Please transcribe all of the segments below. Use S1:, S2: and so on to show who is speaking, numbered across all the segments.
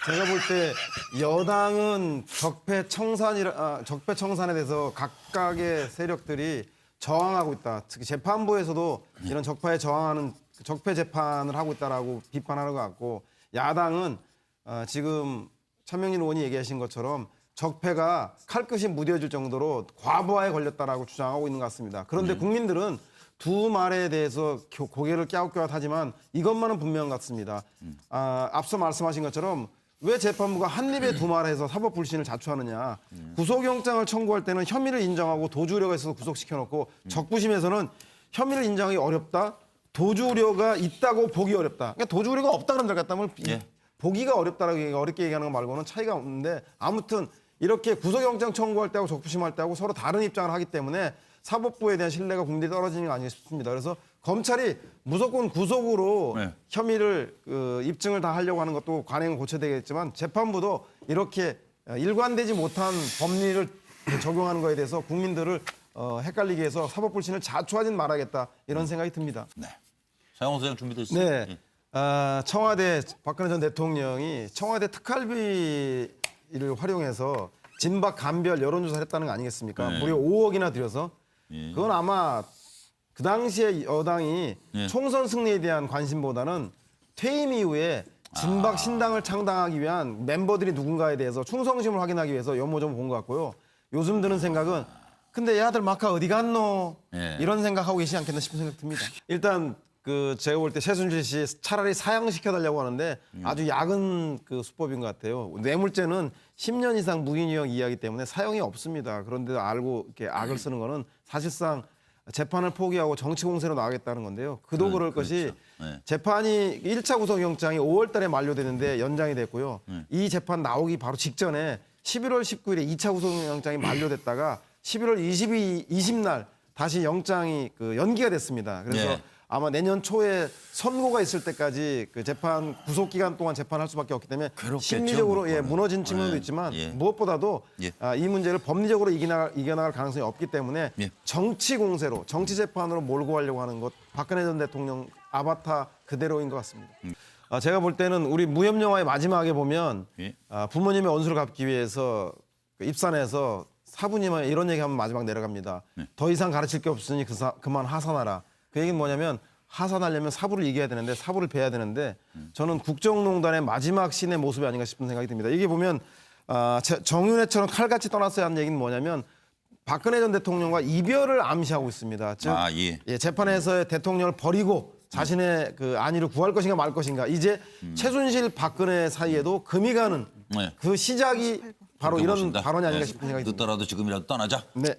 S1: 제가 볼 때 여당은 적폐 청산에 대해서 각각의 세력들이 저항하고 있다. 특히 재판부에서도 이런 적폐 재판을 하고 있다라고 비판하는 것 같고, 야당은 지금 천명진 의원이 얘기하신 것처럼 적폐가 칼끝이 무뎌질 정도로 과부하에 걸렸다라고 주장하고 있는 것 같습니다. 그런데 국민들은 두 말에 대해서 고개를 갸웃갸웃하지만 이것만은 분명한 것 같습니다. 앞서 말씀하신 것처럼 왜 재판부가 한 입에 두 말해서 사법 불신을 자초하느냐. 구속영장을 청구할 때는 혐의를 인정하고 도주 우려가 있어서 구속시켜놓고 적부심에서는 혐의를 인정하기 어렵다. 도주 우려가 있다고 보기 어렵다. 그러니까 도주 우려가 없다 그러면 될 것 같다면 보기가 어렵다라고 어렵게 얘기하는 것 말고는 차이가 없는데, 아무튼 이렇게 구속영장 청구할 때하고 적부심할 때하고 서로 다른 입장을 하기 때문에 사법부에 대한 신뢰가 국민들이 떨어지는 거 아닌가 싶습니다. 그래서 검찰이 무조건 구속으로 혐의를 입증을 다 하려고 하는 것도 관행은 고쳐야 되겠지만, 재판부도 이렇게 일관되지 못한 법리를 적용하는 거에 대해서 국민들을 헷갈리게 해서 사법 불신을 자초하진 말아야겠다, 이런 생각이 듭니다.
S2: 네. 사용호 소장 준비됐습니다.
S1: 네. 청와대 박근혜 전 대통령이 청와대 특활비를 활용해서 진박 감별 여론조사를 했다는 거 아니겠습니까? 무려 5억이나 들여서. 그건 아마 그 당시에 여당이 총선 승리에 대한 관심보다는 퇴임 이후에 진박 신당을 창당하기 위한 멤버들이 누군가에 대해서 충성심을 확인하기 위해서 연모좀 본 것 같고요. 요즘 드는 생각은 근데 야들 마카 어디 갔노? 이런 생각하고 계시지 않겠나 싶은 생각 듭니다. 일단 제가 볼 때 최순실 씨 차라리 사형시켜달라고 하는데 아주 야근 수법인 것 같아요. 뇌물죄는 10년 이상 무기징역 이하이기 때문에 사형이 없습니다. 그런데도 알고 이렇게 악을 쓰는 거는 사실상 재판을 포기하고 정치 공세로 나가겠다는 건데요. 그도 그럴 것이 재판이 1차 구속영장이 5월 달에 만료되는데 연장이 됐고요. 이 재판 나오기 바로 직전에 11월 19일에 2차 구속영장이 만료됐다가 11월 20날 다시 영장이 연기가 됐습니다. 그래서 아마 내년 초에 선고가 있을 때까지 재판 구속 기간 동안 재판할 수밖에 없기 때문에
S2: 그렇겠죠,
S1: 심리적으로
S2: 뭐
S1: 무너진 측면도 있지만 무엇보다도 이 문제를 법리적으로 이겨나갈 가능성이 없기 때문에 정치 공세로, 정치 재판으로 몰고 가려고 하는 것, 박근혜 전 대통령 아바타 그대로인 것 같습니다. 제가 볼 때는 우리 무협 영화의 마지막에 보면 부모님의 원수를 갚기 위해서 입산해서 사부님은 이런 얘기하면 마지막 내려갑니다. 더 이상 가르칠 게 없으니 그만 하산하라. 그 얘기는 뭐냐면 하산하려면 사부를 이겨야 되는데 사부를 베야 되는데, 저는 국정농단의 마지막 신의 모습이 아닌가 싶은 생각이 듭니다. 이게 보면 정윤회처럼 칼같이 떠났어야 하는 얘기는 뭐냐면 박근혜 전 대통령과 이별을 암시하고 있습니다. 즉 재판에서의 대통령을 버리고 자신의 안위를 구할 것인가 말 것인가, 이제 최순실 박근혜 사이에도 금이 가는 그 시작이 바로 이런 발언이 아닌가 싶은 생각이 듭니다.
S2: 늦더라도 지금이라도 떠나자.
S1: 네.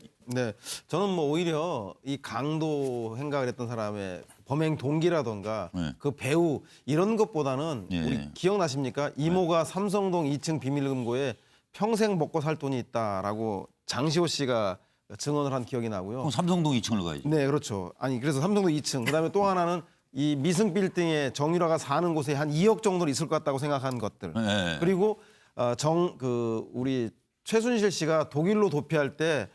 S1: 저는 오히려 이 강도 행각을 했던 사람의 범행 동기라던가 그 배우 이런 것보다는 우리 기억나십니까? 이모가 삼성동 2층 비밀금고에 평생 먹고 살 돈이 있다라고 장시호 씨가 증언을 한 기억이 나고요.
S2: 그럼 삼성동 2층을 가야지.
S1: 네, 그렇죠. 아니 그래서 삼성동 2층. 그다음에 또 하나는 이 미승 빌딩에 정유라가 사는 곳에 한 2억 정도는 있을 것 같다고 생각한 것들. 그리고 우리 최순실 씨가 독일로 도피할 때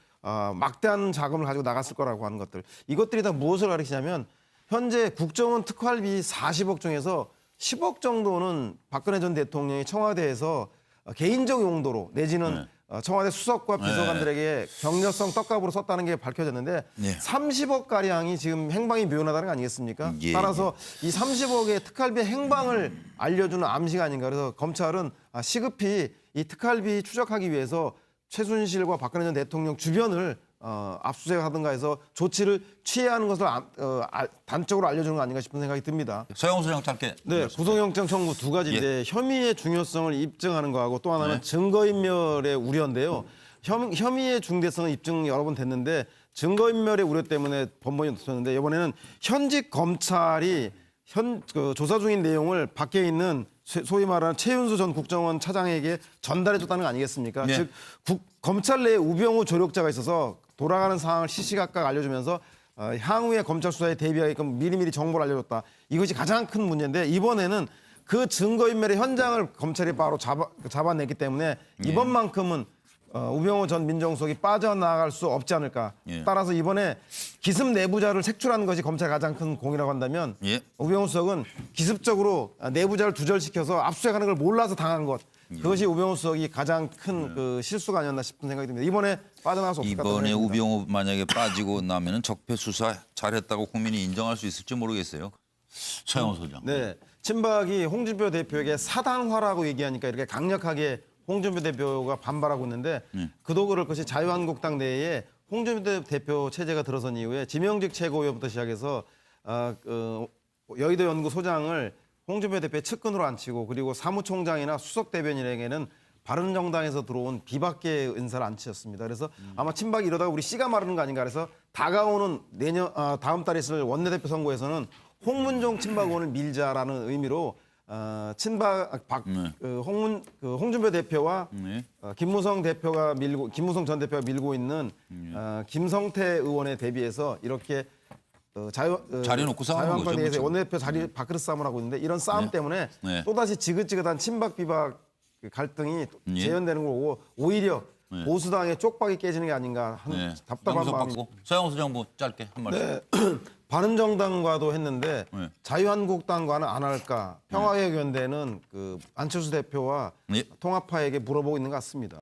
S1: 막대한 자금을 가지고 나갔을 거라고 하는 것들. 이것들이 다 무엇을 가리키냐면 현재 국정원 특활비 40억 중에서 10억 정도는 박근혜 전 대통령이 청와대에서 개인적 용도로 내지는 청와대 수석과 비서관들에게 경력성 떡값으로 썼다는 게 밝혀졌는데 30억 가량이 지금 행방이 묘연하다는 거 아니겠습니까? 따라서 이 30억의 특활비 행방을 알려주는 암시가 아닌가. 그래서 검찰은 시급히 이 특활비 추적하기 위해서 최순실과 박근혜 전 대통령 주변을 압수수색하든가 해서 조치를 취해야 하는 것을 단적으로 알려주는 거 아닌가 싶은 생각이 듭니다.
S2: 서영호 소장 짧게.
S1: 네, 구속영장 청구 두 가지인데 혐의의 중요성을 입증하는 거하고 또 하나는 증거인멸의 우려인데요. 혐의의 중대성은 입증 여러 번 됐는데 증거인멸의 우려 때문에 번번이 놓쳤는데, 이번에는 현직 검찰이 조사 중인 내용을 밖에 있는 소위 말하는 최윤수 전 국정원 차장에게 전달해줬다는 거 아니겠습니까? 즉 검찰 내에 우병우 조력자가 있어서 돌아가는 상황을 시시각각 알려주면서 향후에 검찰 수사에 대비하게끔 미리미리 정보를 알려줬다. 이것이 가장 큰 문제인데, 이번에는 그 증거인멸의 현장을 검찰이 바로 잡아냈기 때문에 이번만큼은 우병우 전 민정수석이 빠져나갈 수 없지 않을까. 따라서 이번에 기습 내부자를 색출하는 것이 검찰의 가장 큰 공이라고 한다면 우병우 수석은 기습적으로 내부자를 두절시켜서 압수수색하는 걸 몰라서 당한 것. 그것이 우병우 수석이 가장 큰 그 실수가 아니었나 싶은 생각이 듭니다. 이번에 빠져나갈 수 없을 것 같다는
S2: 이번에
S1: 생각이 듭니다.
S2: 우병우 만약에 빠지고 나면은 적폐 수사 잘했다고 국민이 인정할 수 있을지 모르겠어요. 서영호 소장.
S1: 네, 친박이 홍준표 대표에게 사당화라고 얘기하니까 이렇게 강력하게 홍준표 대표가 반발하고 있는데 그도 그럴 것이 자유한국당 내에 홍준표 대표 체제가 들어선 이후에 지명직 최고위원부터 시작해서 여의도 연구 소장을 홍준표 대표의 측근으로 앉히고 그리고 사무총장이나 수석 대변인에게는 바른정당에서 들어온 비박계 인사를 앉히셨습니다. 그래서 아마 친박이 이러다가 우리 씨가 마르는 거 아닌가 그래서 다가오는 다음 달에 있을 원내대표 선거에서는 홍문종 친박 의원을 밀자라는 의미로 친박 홍준표 대표와 김무성 전 대표가 밀고 있는 김성태 의원에 대비해서 이렇게
S2: 자리 놓고 싸우는 거죠,
S1: 자유한국당에서
S2: 그렇죠.
S1: 원내대표 자리 밥그릇 싸움을 하고 있는데 이런 싸움 때문에 또다시 지긋지긋한 친박 비박 갈등이 재현되는 거고 오히려 보수당의 쪽박이 깨지는 게 아닌가 하는 답답한 마음이.
S2: 서영호 소장 뭐 짧게 한 말씀.
S1: 네. 바른정당과도 했는데
S2: 네.
S1: 자유한국당과는 안 할까? 평화개혁연대는 그 안철수 대표와 통합파에게 물어보고 있는 것 같습니다.